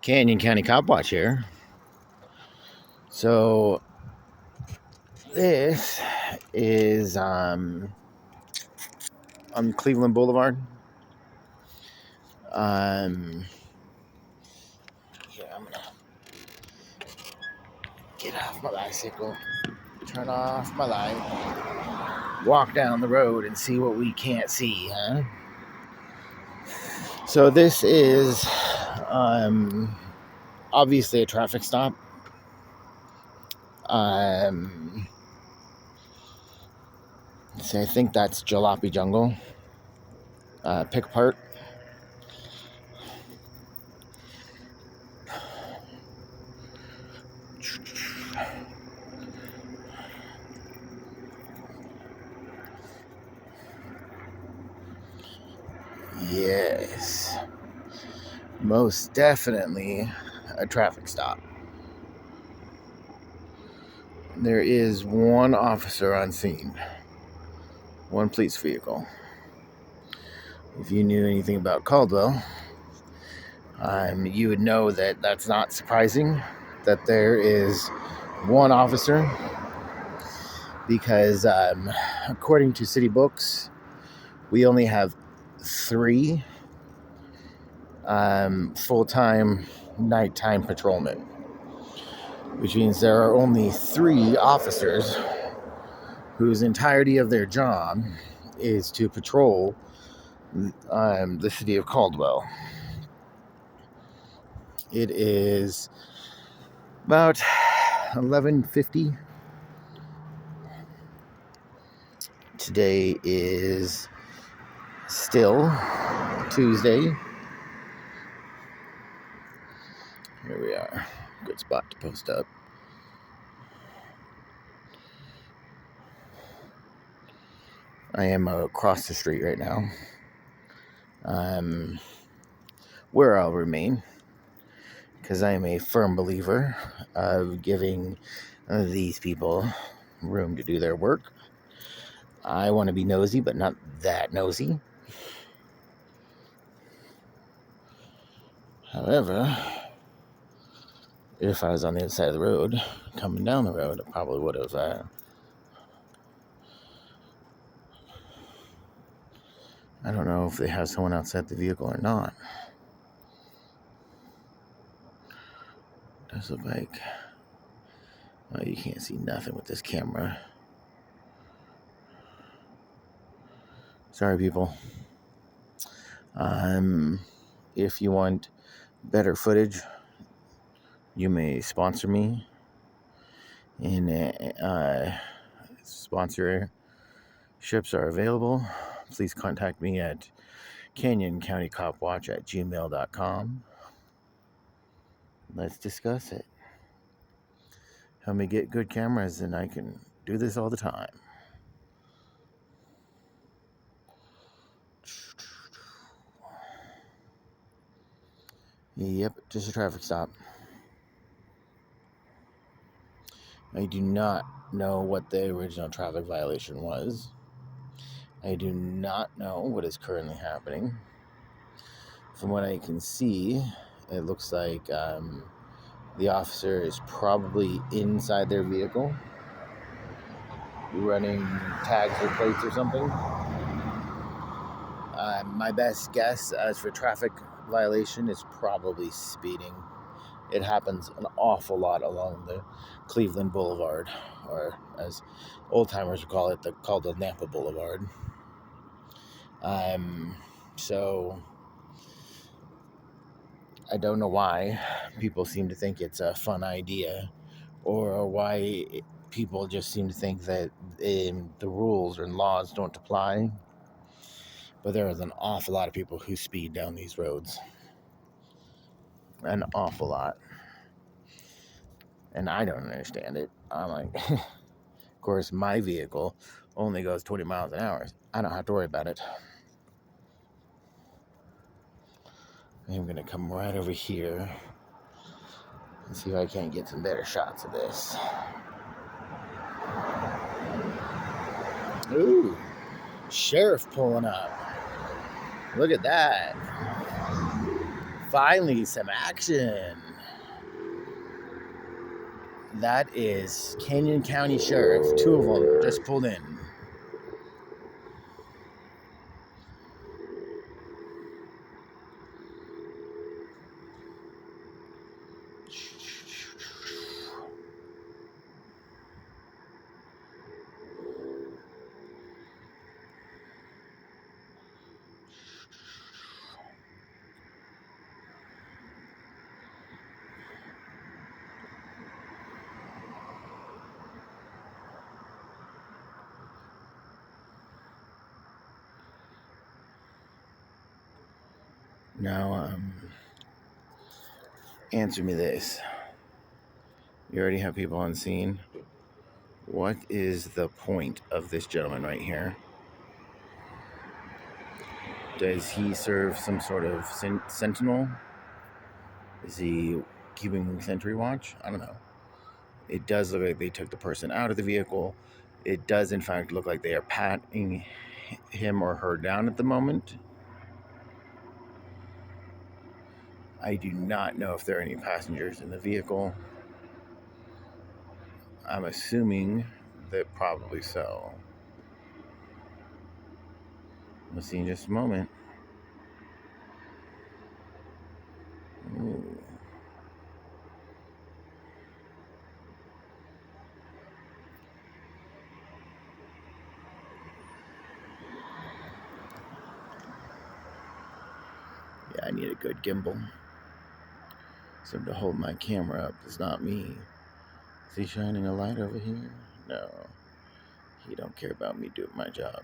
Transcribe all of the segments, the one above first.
Canyon County Cop Watch here. So this is on Cleveland Boulevard. Here, I'm gonna get off my bicycle, turn off my light, walk down the road and see what we can't see, huh? So this is obviously a traffic stop. So I think that's Jalopy Jungle. Pick apart. Yes, most definitely a traffic stop. There is one officer on scene, one police vehicle. If you knew anything about Caldwell, you would know that that's not surprising that there is one officer, because according to city books, we only have 3 full-time nighttime patrolmen, which means there are only 3 officers whose entirety of their job is to patrol the city of Caldwell. It is about 11:50. Today is still Tuesday. Here we are. Good spot to post up. I am across the street right now, where I'll remain, because I am a firm believer of giving these people room to do their work. I want to be nosy, but not that nosy. However, if I was on the other side of the road, coming down the road, I probably would have I don't know if they have someone outside the vehicle or not. It does look like, well, you can't see nothing with this camera. Sorry, people. If you want better footage, you may sponsor me. And sponsorships are available. Please contact me at canyoncountycopwatch@gmail.com. Let's discuss it. Help me get good cameras and I can do this all the time. Yep, just a traffic stop. I do not know what the original traffic violation was. I do not know what is currently happening. From what I can see, it looks like the officer is probably inside their vehicle, running tags or plates or something. My best guess as for traffic violation is probably speeding. It happens an awful lot along the Cleveland Boulevard, or as old timers would call it, called the Nampa Boulevard. So I don't know why people seem to think it's a fun idea, or why people just seem to think that the rules and laws don't apply. But there is an awful lot of people who speed down these roads. An awful lot. And I don't understand it. I'm like, of course, my vehicle only goes 20 miles an hour. I don't have to worry about it. I'm going to come right over here and see if I can't get some better shots of this. Ooh, sheriff pulling up. Look at that. Finally, some action. That is Canyon County Sheriff. Two of them just pulled in. Now, answer me this. You already have people on scene. What is the point of this gentleman right here? Does he serve some sort of sentinel? Is he keeping sentry watch? I don't know. It does look like they took the person out of the vehicle. It does, in fact, look like they are patting him or her down at the moment. I do not know if there are any passengers in the vehicle. I'm assuming that probably so. We'll see in just a moment. Ooh. Yeah, I need a good gimbal. Something to hold my camera up. It's not me. Is he shining a light over here? No. He don't care about me doing my job.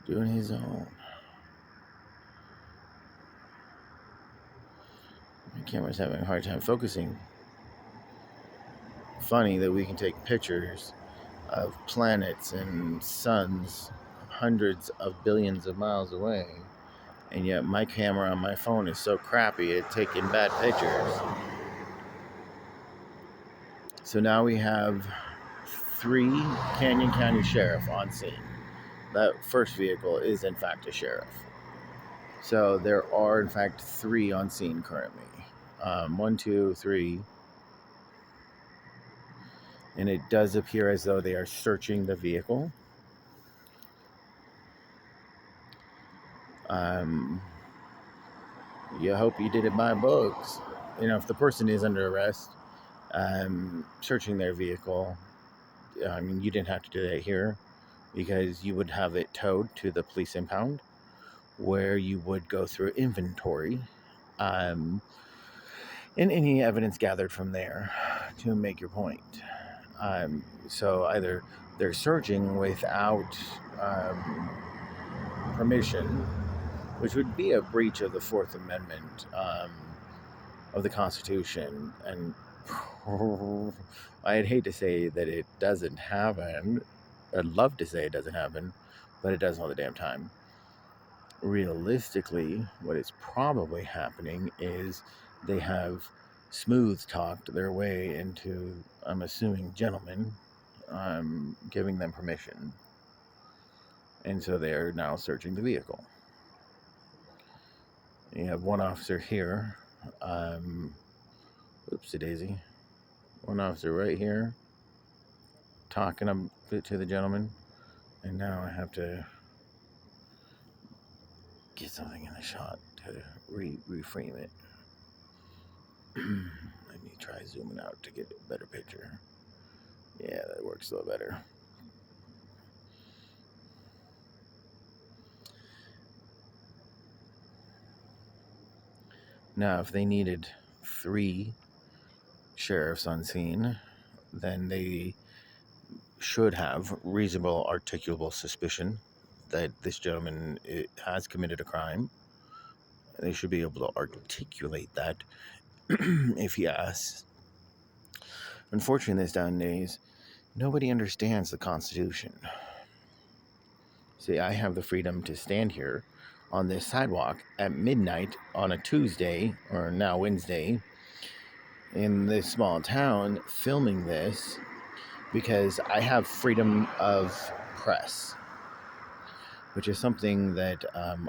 Doing his own. My camera's having a hard time focusing. Funny that we can take pictures of planets and suns hundreds of billions of miles away, and yet my camera on my phone is so crappy at taking bad pictures. So now we have 3 Canyon County Sheriff on scene. That first vehicle is in fact a sheriff. So there are in fact 3 on scene currently. 1, 2, 3. And it does appear as though they are searching the vehicle. You hope you did it by books. You know, if the person is under arrest, searching their vehicle, I mean, you didn't have to do that here because you would have it towed to the police impound where you would go through inventory and any evidence gathered from there to make your point. So either they're searching without permission, which would be a breach of the Fourth Amendment of the Constitution. And I'd hate to say that it doesn't happen. I'd love to say it doesn't happen, but it does all the damn time. Realistically, what is probably happening is they have smooth talked their way into, I'm assuming, gentlemen giving them permission. And so they are now searching the vehicle. You have one officer here. Oopsie daisy. One officer right here talking a bit to the gentleman. And now I have to get something in the shot to reframe it. Let me try zooming out to get a better picture. Yeah, that works a little better. Now, if they needed 3 sheriffs on scene, then they should have reasonable articulable suspicion that this gentleman has committed a crime. They should be able to articulate that if he asks. Unfortunately, in this day and days, nobody understands the Constitution. See, I have the freedom to stand here on this sidewalk at midnight on a Tuesday, or now Wednesday, in this small town filming this because I have freedom of press, which is something that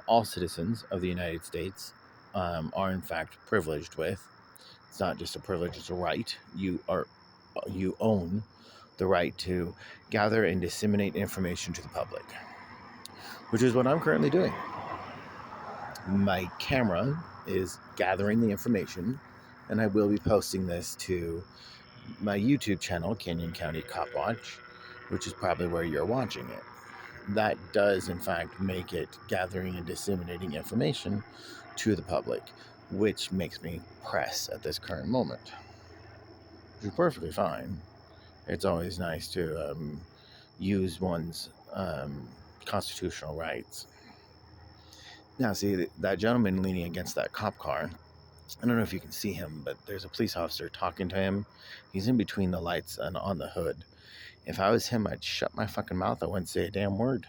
all citizens of the United States are in fact privileged with. It's not just a privilege, it's a right. You own the right to gather and disseminate information to the public, which is what I'm currently doing. My camera is gathering the information, and I will be posting this to my YouTube channel, Canyon County Cop Watch, which is probably where you're watching it. That does, in fact, make it gathering and disseminating information to the public, which makes me press at this current moment, which is perfectly fine. It's always nice to use one's constitutional rights. Now, see, that gentleman leaning against that cop car, I don't know if you can see him, but there's a police officer talking to him. He's in between the lights and on the hood. If I was him, I'd shut my fucking mouth. I wouldn't say a damn word.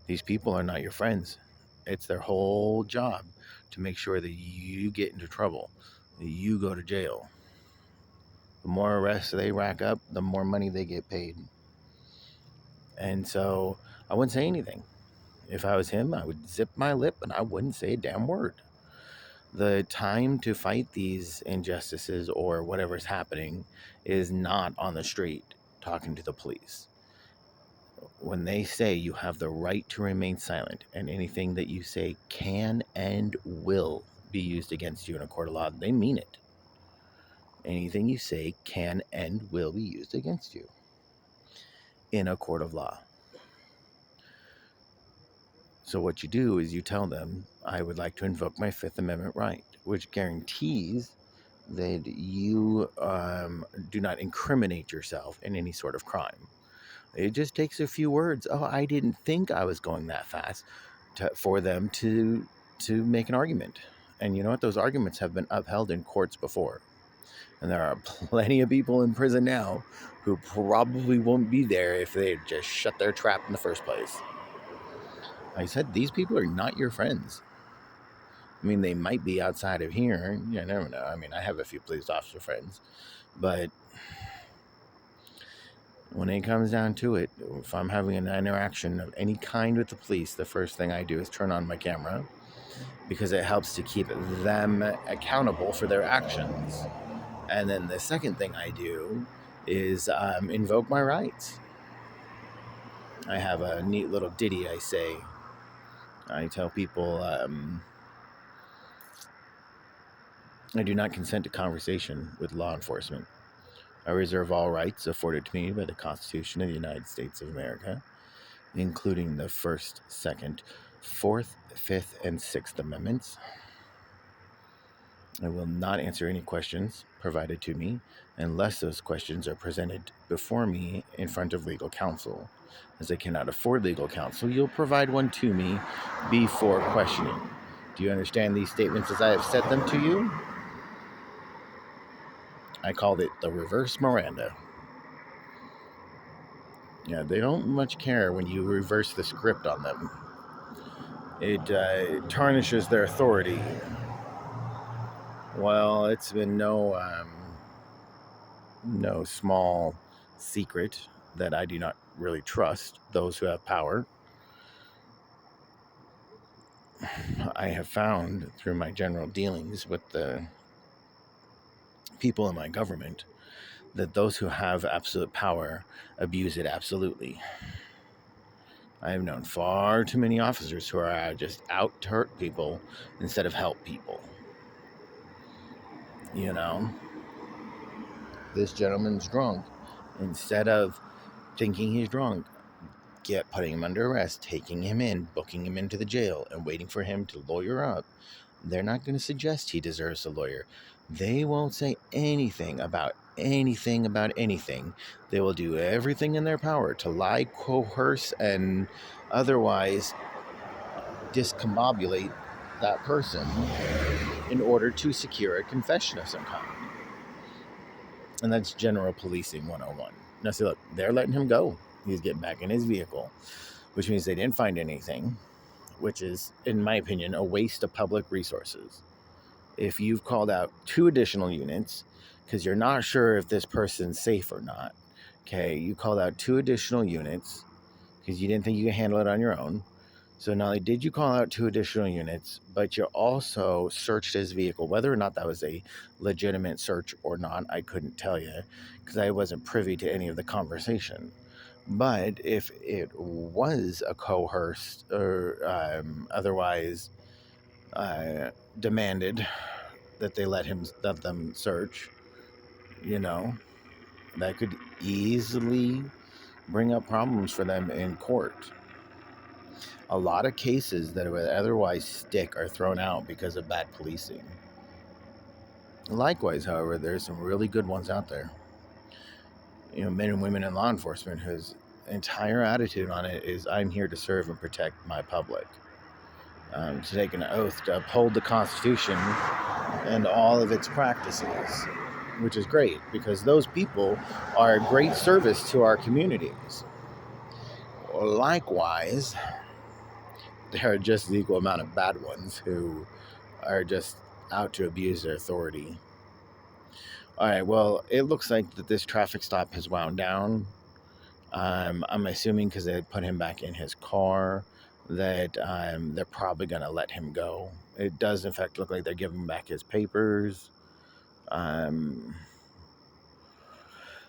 These people are not your friends. It's their whole job to make sure that you get into trouble, that you go to jail. The more arrests they rack up, the more money they get paid. And so I wouldn't say anything. If I was him, I would zip my lip and I wouldn't say a damn word. The time to fight these injustices or whatever's happening is not on the street talking to the police. When they say you have the right to remain silent and anything that you say can and will be used against you in a court of law, they mean it. Anything you say can and will be used against you in a court of law. So what you do is you tell them, I would like to invoke my Fifth Amendment right, which guarantees that you do not incriminate yourself in any sort of crime. It just takes a few words. Oh, I didn't think I was going that fast for them to make an argument. And you know what? Those arguments have been upheld in courts before. And there are plenty of people in prison now who probably won't be there if they just shut their trap in the first place. I said, these people are not your friends. I mean, they might be outside of here. You never know. I mean, I have a few police officer friends. But when it comes down to it, if I'm having an interaction of any kind with the police, the first thing I do is turn on my camera because it helps to keep them accountable for their actions. And then the second thing I do is invoke my rights. I have a neat little ditty I say. I tell people I do not consent to conversation with law enforcement. I reserve all rights afforded to me by the Constitution of the United States of America, including the First, Second, Fourth, Fifth, and Sixth Amendments. I will not answer any questions provided to me unless those questions are presented before me in front of legal counsel. As I cannot afford legal counsel, you'll provide one to me before questioning. Do you understand these statements as I have said them to you? I called it the reverse Miranda. Yeah, they don't much care when you reverse the script on them. It tarnishes their authority. Well, it's been no small secret that I do not really trust those who have power. I have found through my general dealings with the people in my government that those who have absolute power abuse it absolutely. I have known far too many officers who are just out to hurt people instead of help people. You know, this gentleman's drunk. Instead of thinking he's drunk, putting him under arrest, taking him in, booking him into the jail, and waiting for him to lawyer up, they're not going to suggest he deserves a lawyer. They won't say anything about anything. They will do everything in their power to lie, coerce, and otherwise discombobulate that person in order to secure a confession of some kind. And that's general policing 101. Now, see, look, they're letting him go. He's getting back in his vehicle, which means they didn't find anything, which is, in my opinion, a waste of public resources. If you've called out 2 additional units because you're not sure if this person's safe or not, okay, you called out 2 additional units because you didn't think you could handle it on your own. So not only did you call out 2 additional units, but you also searched his vehicle. Whether or not that was a legitimate search or not, I couldn't tell you because I wasn't privy to any of the conversation. But if it was a coerced or otherwise demanded that they let them search, you know, that could easily bring up problems for them in court. A lot of cases that would otherwise stick are thrown out because of bad policing. Likewise, however, there's some really good ones out there. You know, men and women in law enforcement whose entire attitude on it is, I'm here to serve and protect my public. To take an oath to uphold the Constitution and all of its practices, which is great because those people are a great service to our communities. Likewise, there are just the equal amount of bad ones who are just out to abuse their authority. All right, well, it looks like that this traffic stop has wound down. I'm assuming because they put him back in his car that they're probably going to let him go. It does, in fact, look like they're giving back his papers.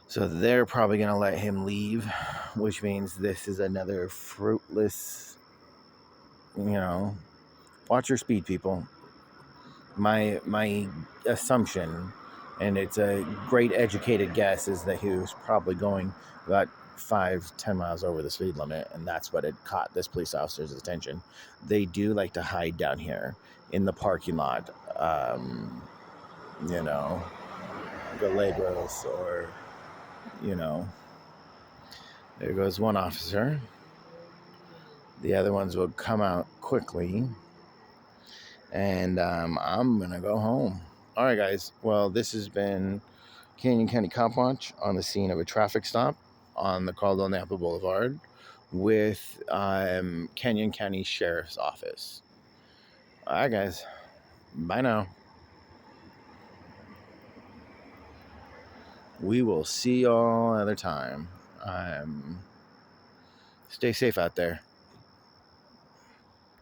So they're probably going to let him leave, which means this is another fruitless, watch your speed, people. My assumption, and it's a great educated guess, is that he was probably going about 5-10 miles over the speed limit, and that's what had caught this police officer's attention. They do like to hide down here in the parking lot, Gallegos, or there goes one officer. The other ones will come out quickly, and I'm gonna go home. All right, guys. Well, this has been Canyon County Cop Watch on the scene of a traffic stop on the Caldwell Napa Boulevard with Canyon County Sheriff's Office. All right, guys. Bye now. We will see y'all another time. Stay safe out there.